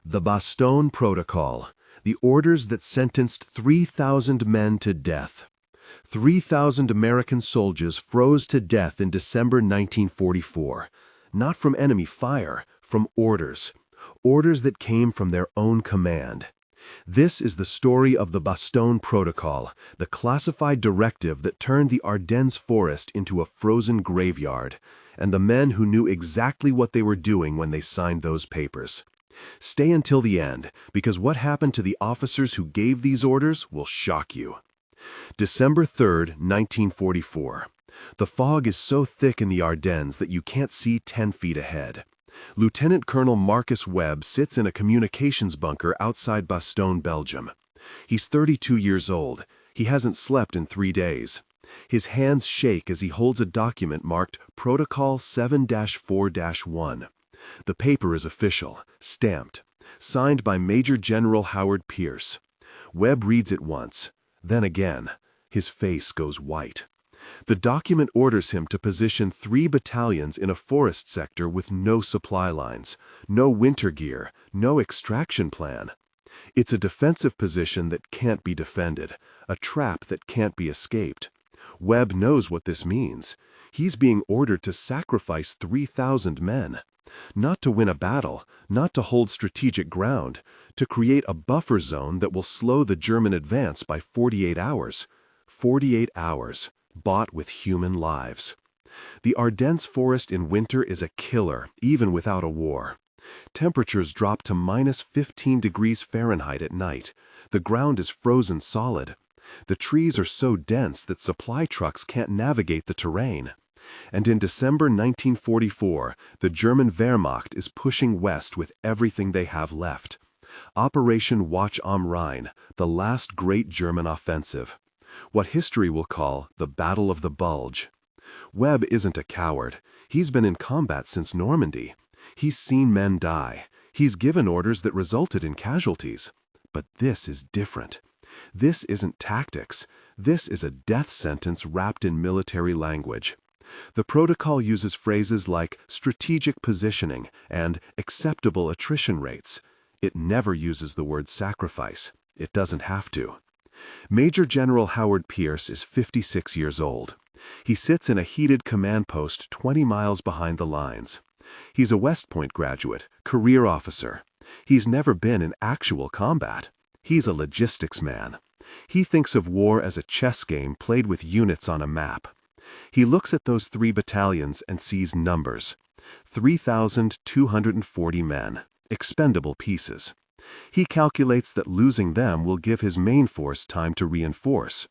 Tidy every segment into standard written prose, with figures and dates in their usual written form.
The Bastogne Protocol, the orders that sentenced 3,000 men to death. 3,000 American soldiers froze to death in December 1944, not from enemy fire, from orders. Orders that came from their own command. This is the story of the Bastogne Protocol, the classified directive that turned the Ardennes forest into a frozen graveyard, and the men who knew exactly what they were doing when they signed those papers. Stay until the end, because what happened to the officers who gave these orders will shock you. December 3, 1944. The fog is so thick in the Ardennes that you can't see 10 feet ahead. Lieutenant Colonel Marcus Webb sits in a communications bunker outside Bastogne, Belgium. He's 32 years old. He hasn't slept in 3 days. His hands shake as he holds a document marked Protocol 7-4-1. The paper is official, stamped, signed by Major General Howard Pierce. Webb reads it once, then again. His face goes white. The document orders him to position 3 battalions in a forest sector with no supply lines, no winter gear, no extraction plan. It's a defensive position that can't be defended, a trap that can't be escaped. Webb knows what this means. He's being ordered to sacrifice 3,000 men. Not to win a battle, not to hold strategic ground, to create a buffer zone that will slow the German advance by 48 hours. 48 hours, bought with human lives. The Ardennes forest in winter is a killer, even without a war. Temperatures drop to -15 degrees Fahrenheit at night. The ground is frozen solid. The trees are so dense that supply trucks can't navigate the terrain. And in December 1944, the German Wehrmacht is pushing west with everything they have left. Operation Watch am Rhein, the last great German offensive. What history will call the Battle of the Bulge. Webb isn't a coward. He's been in combat since Normandy. He's seen men die. He's given orders that resulted in casualties. But this is different. This isn't tactics. This is a death sentence wrapped in military language. The protocol uses phrases like strategic positioning and acceptable attrition rates. It never uses the word sacrifice. It doesn't have to. Major General Howard Pierce is 56 years old. He sits in a heated command post 20 miles behind the lines. He's a West Point graduate, career officer. He's never been in actual combat. He's a logistics man. He thinks of war as a chess game played with units on a map. He looks at those 3 battalions and sees numbers. 3,240 men, expendable pieces. He calculates that losing them will give his main force time to reinforce.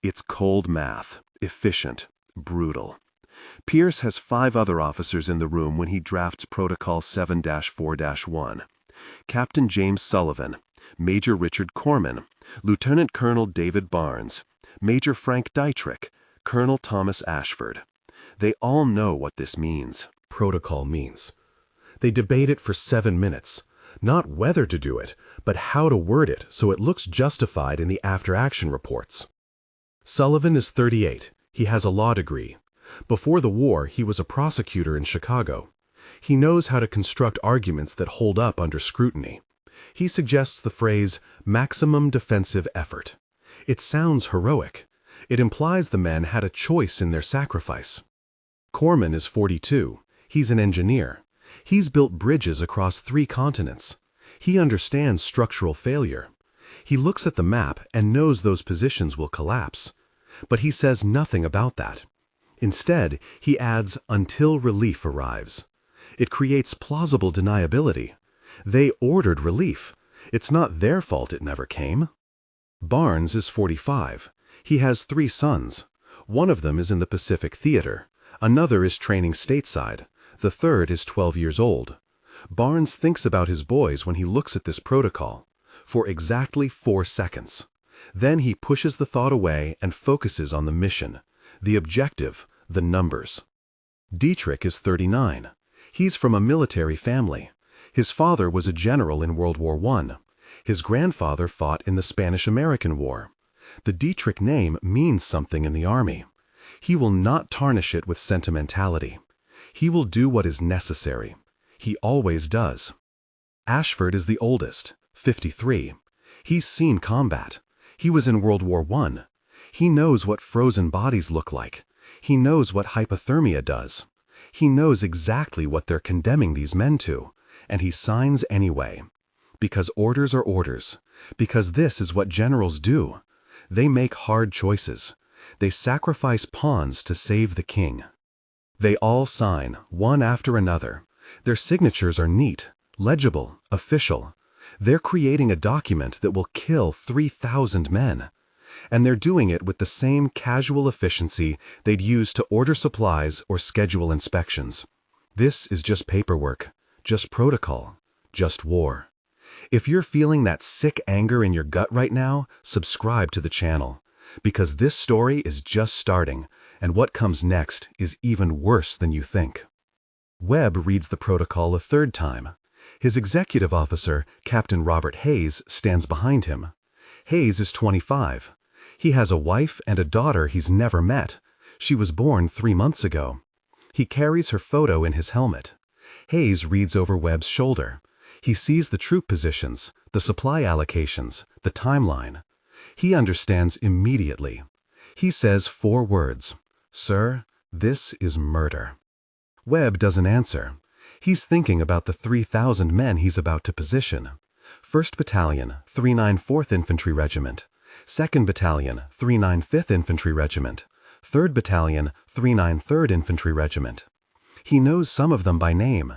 It's cold math, efficient, brutal. Pierce has 5 other officers in the room when he drafts Protocol 7-4-1. Captain James Sullivan, Major Richard Corman, Lieutenant Colonel David Barnes, Major Frank Dietrich, Colonel Thomas Ashford. They all know what this means. Protocol means. They debate it for 7 minutes. Not whether to do it, but how to word it so it looks justified in the after-action reports. Sullivan is 38. He has a law degree. Before the war, he was a prosecutor in Chicago. He knows how to construct arguments that hold up under scrutiny. He suggests the phrase, maximum defensive effort. It sounds heroic. It implies the men had a choice in their sacrifice. Corman is 42. He's an engineer. He's built bridges across 3 continents. He understands structural failure. He looks at the map and knows those positions will collapse. But he says nothing about that. Instead, he adds, until relief arrives. It creates plausible deniability. They ordered relief. It's not their fault it never came. Barnes is 45. He has 3 sons. One of them is in the Pacific Theater. Another is training stateside. The third is 12 years old. Barnes thinks about his boys when he looks at this protocol, for exactly 4 seconds. Then he pushes the thought away and focuses on the mission, the objective, the numbers. Dietrich is 39. He's from a military family. His father was a general in World War I. His grandfather fought in the Spanish-American War. The Dietrich name means something in the army. He will not tarnish it with sentimentality. He will do what is necessary. He always does. Ashford is the oldest, 53. He's seen combat. He was in World War I. He knows what frozen bodies look like. He knows what hypothermia does. He knows exactly what they're condemning these men to, and he signs anyway. Because orders are orders. Because this is what generals do. They make hard choices. They sacrifice pawns to save the king. They all sign, one after another. Their signatures are neat, legible, official. They're creating a document that will kill 3,000 men. And they're doing it with the same casual efficiency they'd use to order supplies or schedule inspections. This is just paperwork, just protocol, just war. If you're feeling that sick anger in your gut right now, subscribe to the channel. Because this story is just starting, and what comes next is even worse than you think. Webb reads the protocol a third time. His executive officer, Captain Robert Hayes, stands behind him. Hayes is 25. He has a wife and a daughter he's never met. She was born 3 months ago. He carries her photo in his helmet. Hayes reads over Webb's shoulder. He sees the troop positions, the supply allocations, the timeline. He understands immediately. He says 4 words. "Sir, this is murder." Webb doesn't answer. He's thinking about the 3,000 men he's about to position. 1st Battalion, 394th Infantry Regiment. 2nd Battalion, 395th Infantry Regiment. 3rd Battalion, 393rd Infantry Regiment. He knows some of them by name.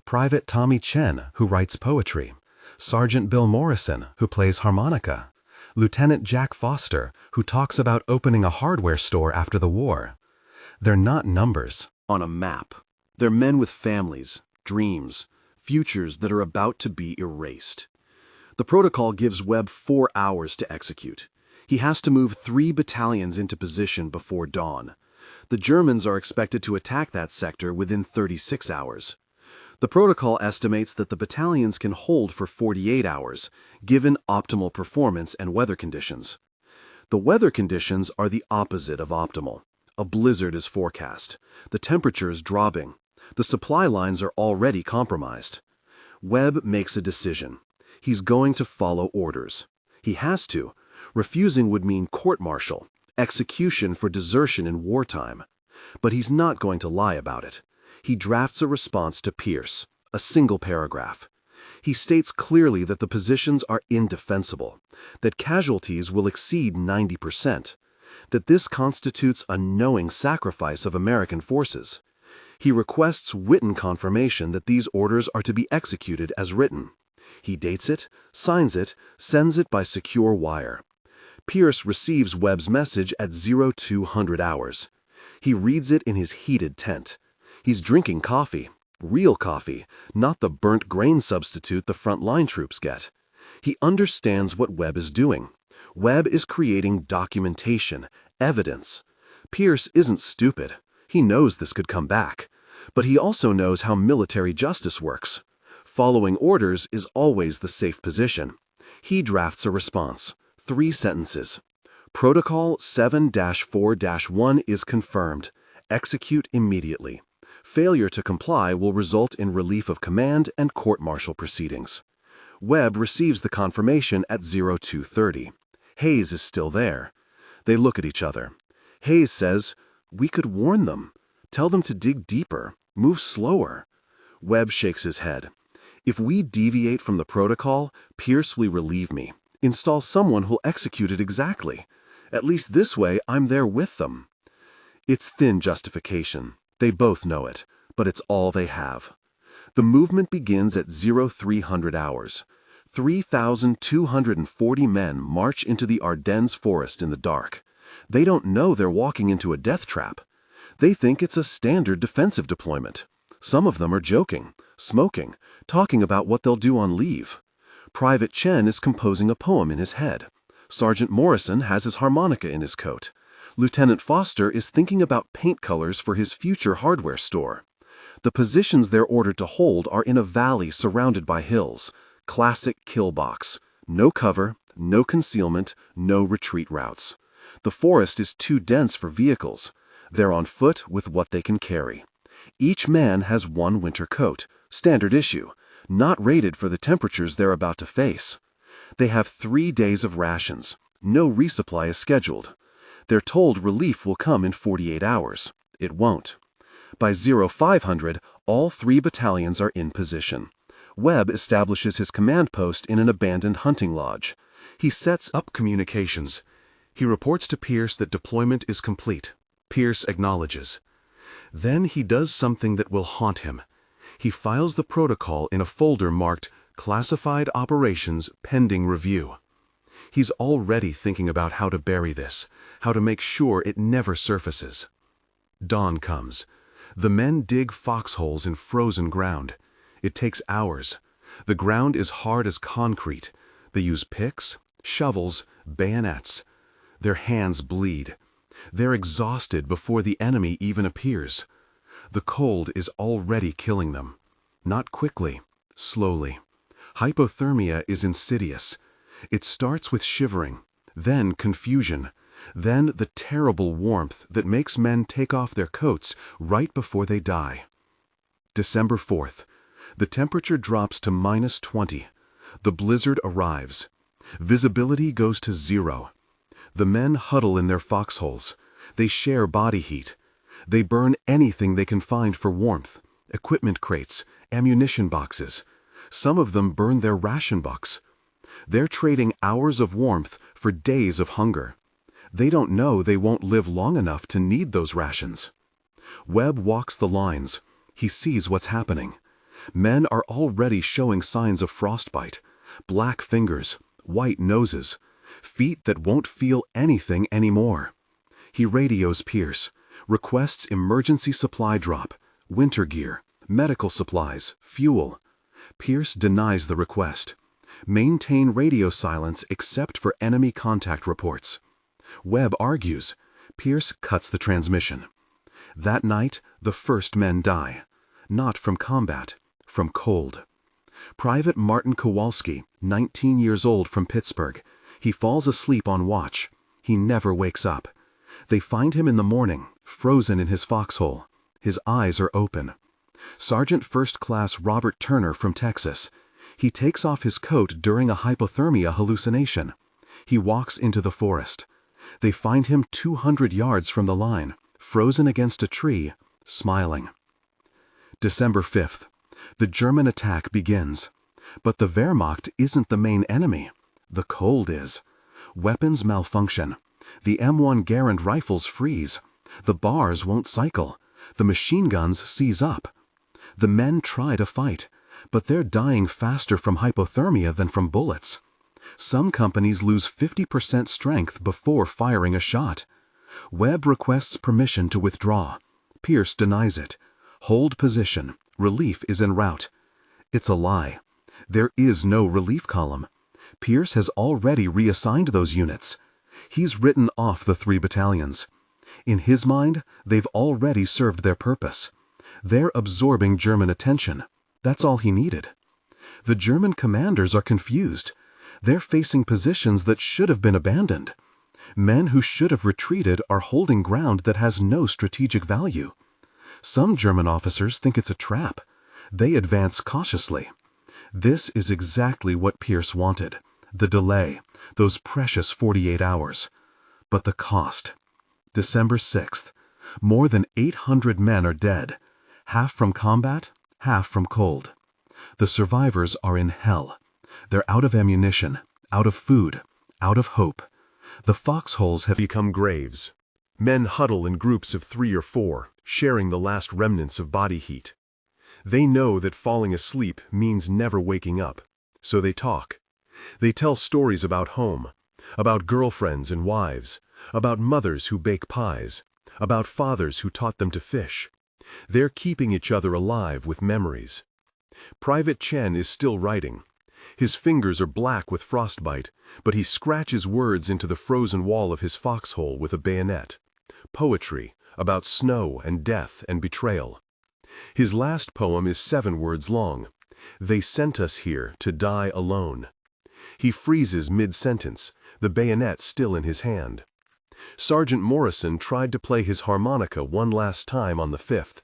Private Tommy Chen, who writes poetry. Sergeant Bill Morrison, who plays harmonica. Lieutenant Jack Foster, who talks about opening a hardware store after the war. They're not numbers On a map. They're men with families, dreams, futures that are about to be erased. The protocol gives Webb 4 hours to execute. He has to move 3 battalions into position before dawn. The Germans are expected to attack that sector within 36 hours. The protocol estimates that the battalions can hold for 48 hours, given optimal performance and weather conditions. The weather conditions are the opposite of optimal. A blizzard is forecast. The temperature is dropping. The supply lines are already compromised. Webb makes a decision. He's going to follow orders. He has to. Refusing would mean court-martial, execution for desertion in wartime. But he's not going to lie about it. He drafts a response to Pierce, a single paragraph. He states clearly that the positions are indefensible, that casualties will exceed 90%, that this constitutes a knowing sacrifice of American forces. He requests written confirmation that these orders are to be executed as written. He dates it, signs it, sends it by secure wire. Pierce receives Webb's message at 0200 hours. He reads it in his heated tent. He's drinking coffee, real coffee, not the burnt grain substitute the front-line troops get. He understands what Webb is doing. Webb is creating documentation, evidence. Pierce isn't stupid. He knows this could come back. But he also knows how military justice works. Following orders is always the safe position. He drafts a response. 3 sentences. Protocol 7-4-1 is confirmed. Execute immediately. Failure to comply will result in relief of command and court-martial proceedings. Webb receives the confirmation at 0230. Hayes is still there. They look at each other. Hayes says, "We could warn them. Tell them to dig deeper. Move slower." Webb shakes his head. "If we deviate from the protocol, Pierce will relieve me. Install someone who'll execute it exactly. At least this way, I'm there with them." It's thin justification. They both know it, but it's all they have. The movement begins at 0300 hours. 3,240 men march into the Ardennes forest in the dark. They don't know they're walking into a death trap. They think it's a standard defensive deployment. Some of them are joking, smoking, talking about what they'll do on leave. Private Chen is composing a poem in his head. Sergeant Morrison has his harmonica in his coat. Lieutenant Foster is thinking about paint colors for his future hardware store. The positions they're ordered to hold are in a valley surrounded by hills. Classic kill box. No cover, no concealment, no retreat routes. The forest is too dense for vehicles. They're on foot with what they can carry. Each man has 1 winter coat, standard issue. not rated for the temperatures they're about to face. They have 3 days of rations. No resupply is scheduled. They're told relief will come in 48 hours. It won't. By 0500, all 3 battalions are in position. Webb establishes his command post in an abandoned hunting lodge. He sets up communications. He reports to Pierce that deployment is complete. Pierce acknowledges. Then he does something that will haunt him. He files the protocol in a folder marked Classified Operations Pending Review. He's already thinking about how to bury this, how to make sure it never surfaces. Dawn comes. The men dig foxholes in frozen ground. It takes hours. The ground is hard as concrete. They use picks, shovels, bayonets. Their hands bleed. They're exhausted before the enemy even appears. The cold is already killing them. Not quickly, slowly. Hypothermia is insidious. It starts with shivering, then confusion, then the terrible warmth that makes men take off their coats right before they die. December 4th. The temperature drops to -20. The blizzard arrives. Visibility goes to 0. The men huddle in their foxholes. They share body heat. They burn anything they can find for warmth. Equipment crates, ammunition boxes. Some of them burn their ration bucks. They're trading hours of warmth for days of hunger. They don't know they won't live long enough to need those rations. Webb walks the lines. He sees what's happening. Men are already showing signs of frostbite. Black fingers, white noses, feet that won't feel anything anymore. He radios Pierce, requests emergency supply drop, winter gear, medical supplies, fuel. Pierce denies the request. Maintain radio silence except for enemy contact reports. Webb argues. Pierce cuts the transmission. That night, the first men die. Not from combat, from cold. Private Martin Kowalski, 19 years old from Pittsburgh. He falls asleep on watch. He never wakes up. They find him in the morning, frozen in his foxhole. His eyes are open. Sergeant First Class Robert Turner from Texas. He takes off his coat during a hypothermia hallucination. He walks into the forest. They find him 200 yards from the line, frozen against a tree, smiling. December 5th. The German attack begins. But the Wehrmacht isn't the main enemy. The cold is. Weapons malfunction. The M1 Garand rifles freeze. The bars won't cycle. The machine guns seize up. The men try to fight, but they're dying faster from hypothermia than from bullets. Some companies lose 50% strength before firing a shot. Webb requests permission to withdraw. Pierce denies it. Hold position. Relief is en route. It's a lie. There is no relief column. Pierce has already reassigned those units. He's written off the 3 battalions. In his mind, they've already served their purpose. They're absorbing German attention. That's all he needed. The German commanders are confused. They're facing positions that should have been abandoned. Men who should have retreated are holding ground that has no strategic value. Some German officers think it's a trap. They advance cautiously. This is exactly what Pierce wanted. The delay, those precious 48 hours. But the cost. December 6th. More than 800 men are dead. Half from combat, half from cold. The survivors are in hell. They're out of ammunition, out of food, out of hope. The foxholes have become graves. Men huddle in groups of 3 or 4, sharing the last remnants of body heat. They know that falling asleep means never waking up, so they talk. They tell stories about home, about girlfriends and wives, about mothers who bake pies, about fathers who taught them to fish. They're keeping each other alive with memories. Private Chen is still writing. His fingers are black with frostbite, but he scratches words into the frozen wall of his foxhole with a bayonet. Poetry about snow and death and betrayal. His last poem is 7 words long. They sent us here to die alone. He freezes mid-sentence, the bayonet still in his hand. Sergeant Morrison tried to play his harmonica one last time on the 5th.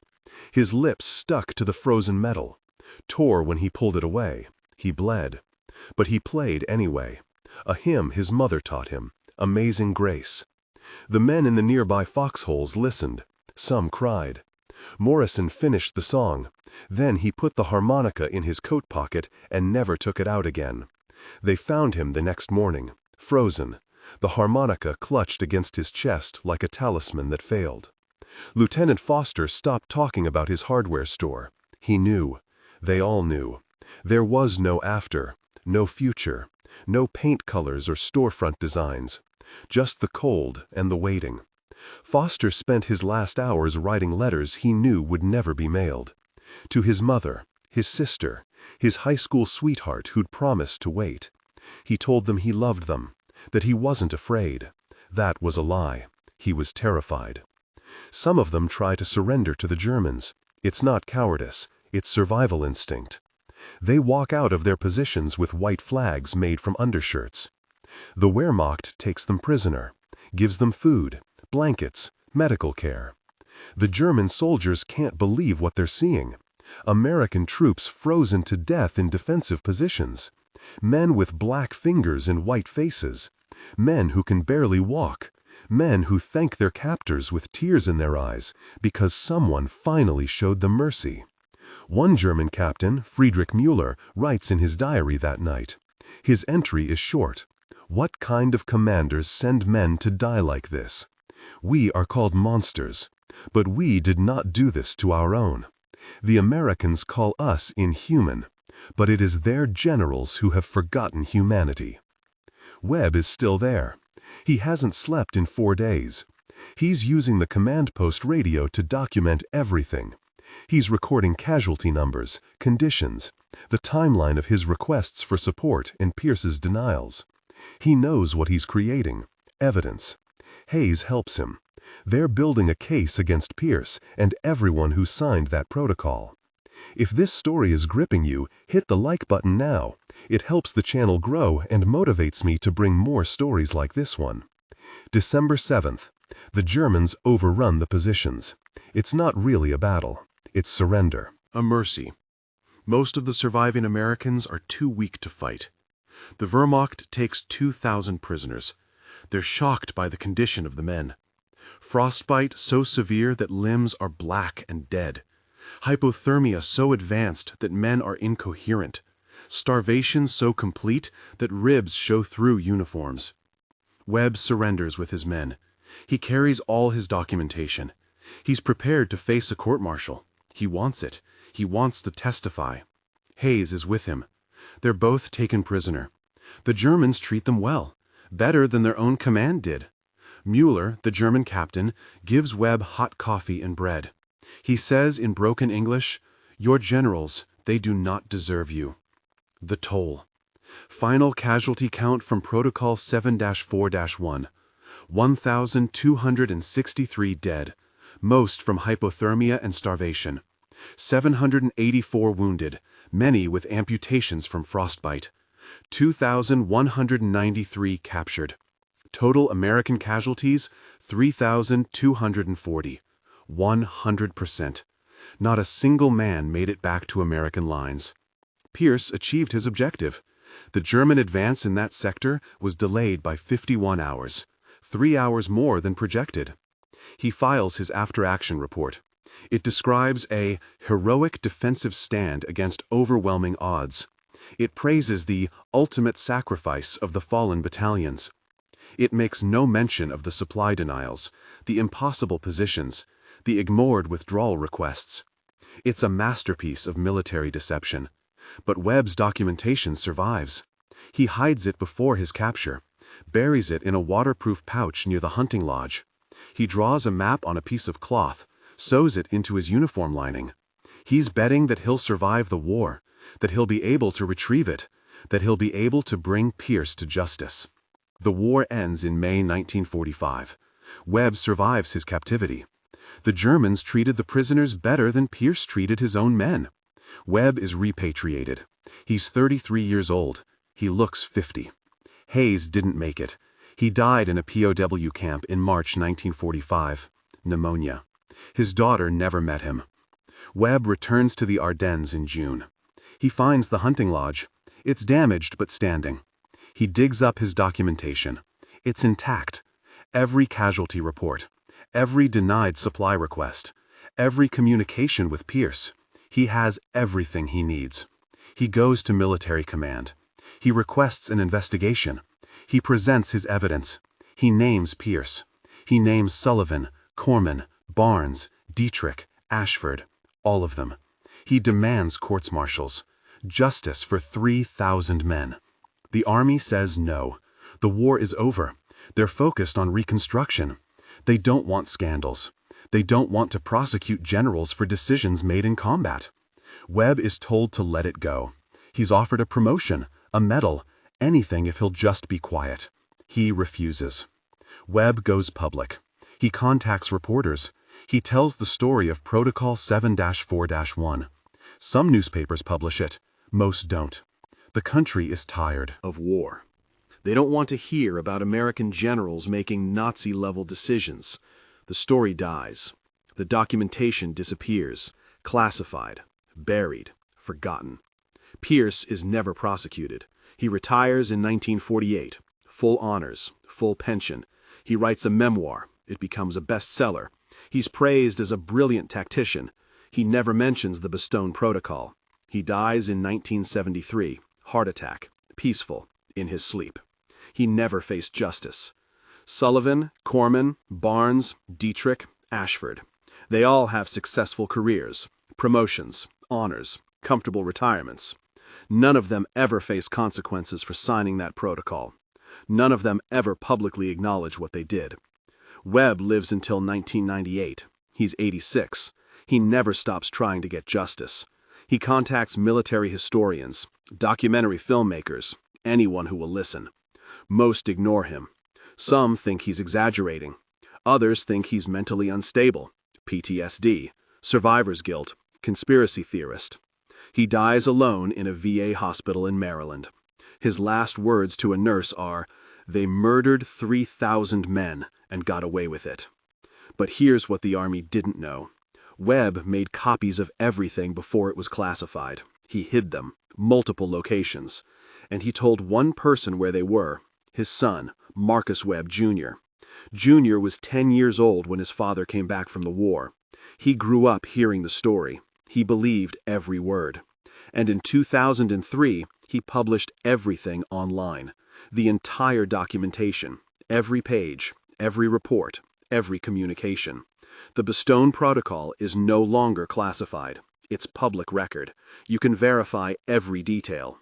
His lips stuck to the frozen metal. Tore when he pulled it away. He bled. But he played anyway. A hymn his mother taught him, Amazing Grace. The men in the nearby foxholes listened. Some cried. Morrison finished the song. Then he put the harmonica in his coat pocket and never took it out again. They found him the next morning, frozen, the harmonica clutched against his chest like a talisman that failed. Lieutenant Foster stopped talking about his hardware store. He knew. They all knew. There was no after, no future, no paint colors or storefront designs. Just the cold and the waiting. Foster spent his last hours writing letters he knew would never be mailed. To his mother, his sister, his high school sweetheart who'd promised to wait. He told them he loved them, that he wasn't afraid. That was a lie. He was terrified. Some of them try to surrender to the Germans. It's not cowardice, it's survival instinct. They walk out of their positions with white flags made from undershirts. The Wehrmacht takes them prisoner, gives them food, blankets, medical care. The German soldiers can't believe what they're seeing. American troops frozen to death in defensive positions. Men with black fingers and white faces. Men who can barely walk. Men who thank their captors with tears in their eyes because someone finally showed them mercy. One German captain, Friedrich Müller, writes in his diary that night. His entry is short. What kind of commanders send men to die like this? We are called monsters, but we did not do this to our own. The Americans call us inhuman, but it is their generals who have forgotten humanity. Webb is still there. He hasn't slept in 4 days. He's using the command post radio to document everything. He's recording casualty numbers, conditions, the timeline of his requests for support and Pierce's denials. He knows what he's creating, evidence. Hayes helps him. They're building a case against Pierce and everyone who signed that protocol. If this story is gripping you, hit the like button now. It helps the channel grow and motivates me to bring more stories like this one. December 7th. The Germans overrun the positions. It's not really a battle. It's surrender. A mercy. Most of the surviving Americans are too weak to fight. The Wehrmacht takes 2,000 prisoners. They're shocked by the condition of the men. Frostbite so severe that limbs are black and dead. Hypothermia so advanced that men are incoherent. Starvation so complete that ribs show through uniforms. Webb surrenders with his men. He carries all his documentation. He's prepared to face a court-martial. He wants it. He wants to testify. Hayes is with him. They're both taken prisoner. The Germans treat them well, better than their own command did. Müller, the German captain, gives Webb hot coffee and bread. He says in broken English, "Your generals, they do not deserve you." The toll. Final casualty count from Protocol 7-4-1. 1,263 dead, most from hypothermia and starvation. 784 wounded, many with amputations from frostbite. 2,193 captured. Total American casualties, 3,240. 100%. Not a single man made it back to American lines. Pierce achieved his objective. The German advance in that sector was delayed by 51 hours, 3 hours more than projected. He files his after-action report. It describes a heroic defensive stand against overwhelming odds. It praises the ultimate sacrifice of the fallen battalions. It makes no mention of the supply denials, the impossible positions, the ignored withdrawal requests. It's a masterpiece of military deception. But Webb's documentation survives. He hides it before his capture, buries it in a waterproof pouch near the hunting lodge. He draws a map on a piece of cloth, sews it into his uniform lining. He's betting that he'll survive the war, that he'll be able to retrieve it, that he'll be able to bring Pierce to justice. The war ends in May 1945. Webb survives his captivity. The Germans treated the prisoners better than Pierce treated his own men. Webb is repatriated. He's 33 years old. He looks 50. Hayes didn't make it. He died in a POW camp in March 1945. Pneumonia. His daughter never met him. Webb returns to the Ardennes in June. He finds the hunting lodge. It's damaged but standing. He digs up his documentation. It's intact. Every casualty report, every denied supply request, every communication with Pierce. He has everything he needs. He goes to military command. He requests an investigation. He presents his evidence. He names Pierce. He names Sullivan, Corman, Barnes, Dietrich, Ashford, all of them. He demands courts-martials, justice for 3,000 men. The army says no. The war is over. They're focused on reconstruction. They don't want scandals. They don't want to prosecute generals for decisions made in combat. Webb is told to let it go. He's offered a promotion, a medal, anything if he'll just be quiet. He refuses. Webb goes public. He contacts reporters. He tells the story of Protocol 7-4-1. Some newspapers publish it. Most don't. The country is tired of war. They don't want to hear about American generals making Nazi-level decisions. The story dies. The documentation disappears, classified, buried, forgotten. Pierce is never prosecuted. He retires in 1948. Full honors, full pension. He writes a memoir. It becomes a bestseller. He's praised as a brilliant tactician. He never mentions the Bastogne Protocol. He dies in 1973, heart attack, peaceful, in his sleep. He never faced justice. Sullivan, Corman, Barnes, Dietrich, Ashford. They all have successful careers, promotions, honors, comfortable retirements. None of them ever face consequences for signing that protocol. None of them ever publicly acknowledge what they did. Webb lives until 1998. He's 86. He never stops trying to get justice. He contacts military historians, documentary filmmakers, anyone who will listen. Most ignore him. Some think he's exaggerating. Others think he's mentally unstable, PTSD, survivor's guilt, conspiracy theorist. He dies alone in a VA hospital in Maryland. His last words to a nurse are, "They murdered 3,000 men and got away with it." But here's what the Army didn't know. Webb made copies of everything before it was classified. He hid them, multiple locations. And he told one person where they were, his son, Marcus Webb, Jr. Jr. was 10 years old when his father came back from the war. He grew up hearing the story. He believed every word. And in 2003, he published everything online. The entire documentation, every page, every report, every communication. The Bastogne Protocol is no longer classified. It's public record. You can verify every detail.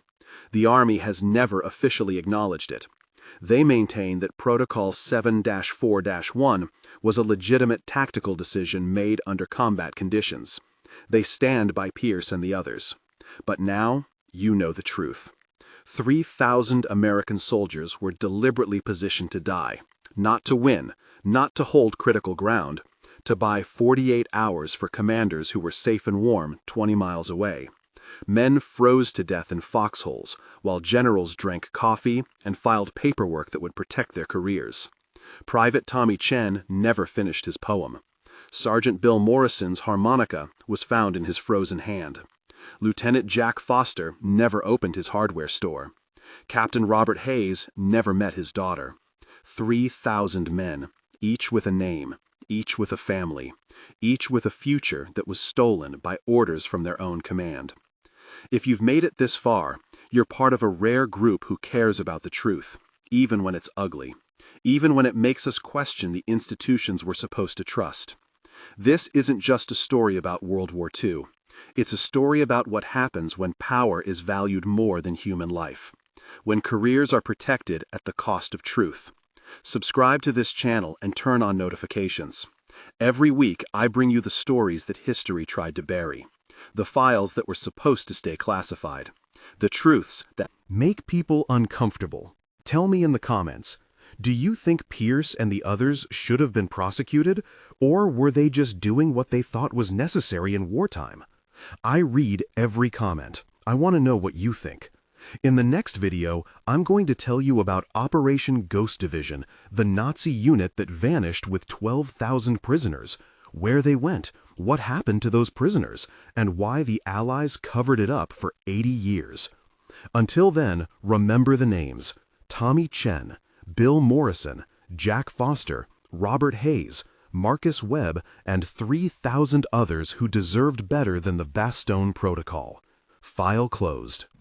The Army has never officially acknowledged it. They maintain that Protocol 7-4-1 was a legitimate tactical decision made under combat conditions. They stand by Pierce and the others. But now, you know the truth. 3,000 American soldiers were deliberately positioned to die, not to win, not to hold critical ground, to buy 48 hours for commanders who were safe and warm 20 miles away. Men froze to death in foxholes, while generals drank coffee and filed paperwork that would protect their careers. Private Tommy Chen never finished his poem. Sergeant Bill Morrison's harmonica was found in his frozen hand. Lieutenant Jack Foster never opened his hardware store. Captain Robert Hayes never met his daughter. 3,000 men, each with a name, each with a family, each with a future that was stolen by orders from their own command. If you've made it this far, you're part of a rare group who cares about the truth, even when it's ugly, even when it makes us question the institutions we're supposed to trust. This isn't just a story about World War II. It's a story about what happens when power is valued more than human life, when careers are protected at the cost of truth. Subscribe to this channel and turn on notifications. Every week, I bring you the stories that history tried to bury, the files that were supposed to stay classified, the truths that make people uncomfortable. Tell me in the comments, do you think Pierce and the others should have been prosecuted, or were they just doing what they thought was necessary in wartime? I read every comment. I want to know what you think. In the next video, I'm going to tell you about Operation Ghost Division, the Nazi unit that vanished with 12,000 prisoners, where they went, What happened to those prisoners, and why the Allies covered it up for 80 years? Until then, remember the names: Tommy Chen, Bill Morrison, Jack Foster, Robert Hayes, Marcus Webb, and 3,000 others who deserved better than the Bastogne Protocol. File closed.